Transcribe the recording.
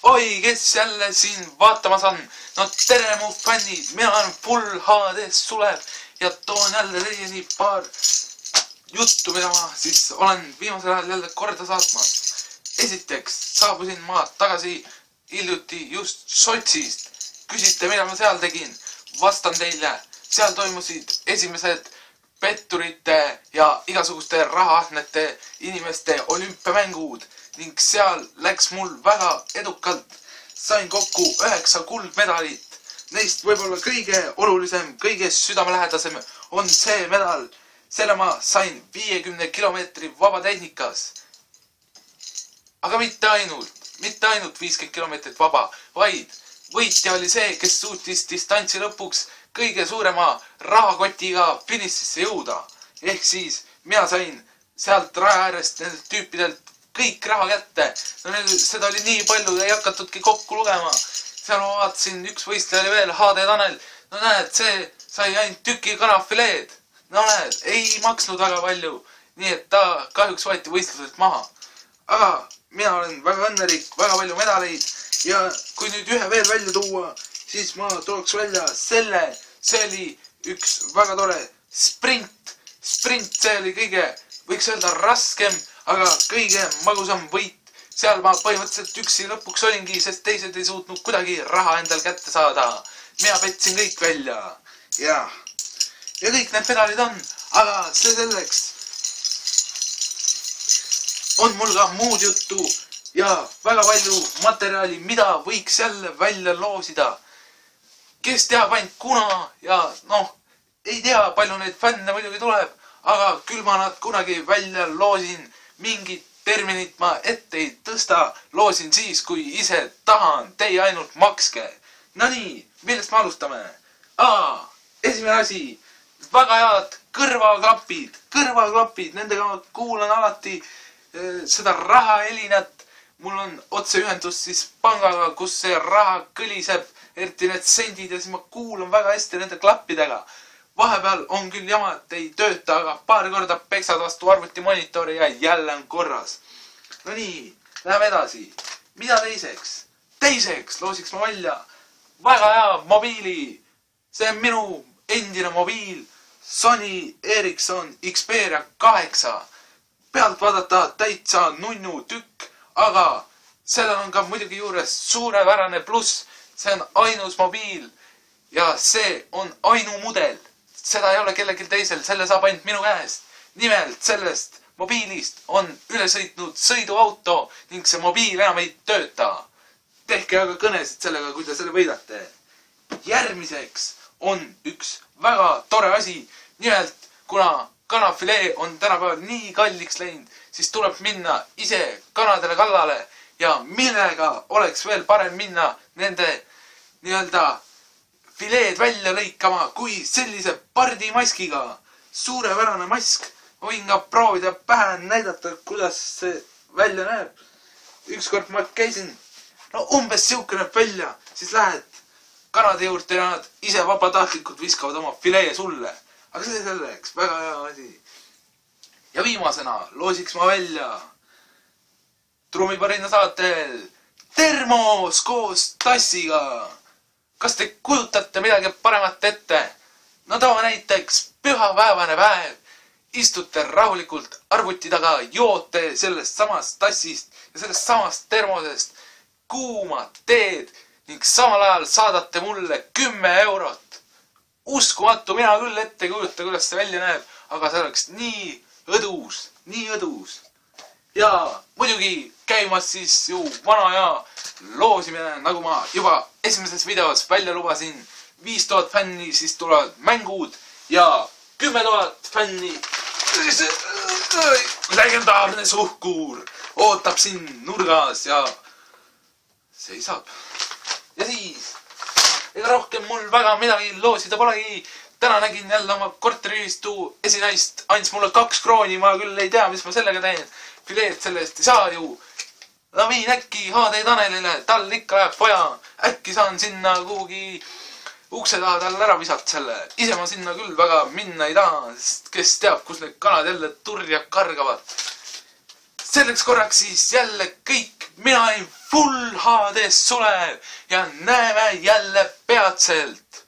Oi, kes jälle siin vaatamas on? No tere mu fännid, mina olen Full HD Sulev ja toon jälle teieni paar juttu, mida ma siis olen viimasel ajal jälle korda saatmas. Esiteks saabusin ma tagasi hiljuti just Sotsist. Küsite, mida ma seal tegin? Vastan teile, seal toimusid esimesed petturite ja igasuguste rahaahnete inimeste olümpiamängud ning seal läks mul väga edukalt. Sain kokku 9 kuldmedalit. Neist võib-olla kõige olulisem, kõige südamelähedasem on see medal. Selle ma sain 50 kilomeetri vabatehnikas. Aga mitte ainult 50 kilomeetrit vaba, vaid võitja oli see, kes suutis distantsi lõpuks kõige suurema rahakotiga finišisse jõuda. Ehk siis mina sain sealt raja äärest nendelt tüüpidelt kõik raha kätte. No seda oli nii palju, ei hakatudki kokku lugema. Seal ma vaatasin, üks võistleja oli veel, HD Tanel. No näed, see sai ainult tüki kanafileed. No näed, ei maksnud väga palju. Nii et ta kahjuks võeti võistluselt maha. Aga mina olen väga õnnelik, väga palju medaleid. Ja kui nüüd ühe veel välja tuua, siis ma tooks välja selle. See oli üks väga tore sprint. Sprint, see oli kõige, võiks öelda raskem, aga kõige magusam võit. Seal ma põhimõtteliselt üksi lõpuks olingi, sest teised ei suutnud kuidagi raha endal kätte saada. Mina petsin kõik välja. Ja kõik need medalid on, aga see selleks. On mul ka muud juttu ja väga palju materjali, mida võiks jälle välja loosida. Kes teab ainult kuna ja ei tea, palju neid fänne muidugi tuleb, aga küll ma nad kunagi välja loosin. Mingit terminit ma ette ei tõsta, loosin siis, kui ise tahan, teie ainult makske. No nii, millest me alustame? Esimene asi, väga head kõrvaklapid. Kõrvaklapid, nendega ma kuulan alati seda rahahelinat. Mul on otseühendus siis pangaga, kus see raha kõliseb, eriti need sendid ja siis ma kuulan väga hästi nende klappidega. Vahepeal on küll jama, et ei tööta, aga paar korda peksad vastu arvuti monitori ja jälle on korras. No nii, läheme edasi. Mida teiseks? Teiseks loosiks ma välja väga hea mobiili. See on minu endine mobiil Sony Ericsson Xperia 8. Pealt vaadata täitsa nunnu tükk, aga sellel on ka muidugi juures suurepärane pluss. See on ainus mobiil ja see on ainumudel. Seda ei ole kellelgi teisel, selle saab ainult minu käest. Nimelt sellest mobiilist on üle sõitnud sõiduauto ning see mobiil enam ei tööta. Tehke aga kõnesid sellega, kui te selle võidate. Järgmiseks on üks väga tore asi. Nimelt, kuna kanafilee on tänapäeval nii kalliks läinud, siis tuleb minna ise kanadele kallale ja millega oleks veel parem minna nende nii-öelda fileed välja lõikama kui sellise pardimaskiga. Suurepärane mask. Võin ka proovida pähe näidata, kuidas see välja näeb. Ükskord ma käisin, umbes siuke näeb välja, siis lähed kanade juurde ja nad ise vabatahtlikult viskavad oma filee sulle. Aga see selleks, väga hea asi. Ja viimasena loosiks ma välja Trummiparina saatel termos koos tassiga. Kas te kujutate midagi paremat ette? No too näiteks pühapäevane päev. Istute rahulikult arvuti taga, joote sellest samast tassist ja sellest samast termosest kuumad teed ning samal ajal saadate mulle 10 eurot. Uskumatu, mina küll ette ei kujuta, kuidas see välja näeb, aga see oleks nii õdus, nii õdus. Ja muidugi käimas siis ju vana ja loosimine, nagu ma juba esimeses videos välja lubasin. 5000 fänni, siis tulevad mängud ja 10 000 fänni. Legendaarne suhkur ootab siin nurgas ja seisab. Ja siis, ega rohkem mul väga midagi loosida polegi. Täna nägin jälle oma korteriühistu esinaist, andis mulle 2 krooni, ma küll ei tea, mis ma sellega teen. Fileed sellest ei saa ju. No viin äkki HD Tanelile, tal ikka läheb vaja. Äkki saan sinna kuhugi ukse taha tal ära visata selle. Ise ma sinna küll väga minna ei taha, sest kes teab, kus need kanad jälle turja kargavad. Selleks korraks siis jälle kõik. Mina olin Full HD sulev ja näeme jälle peatselt.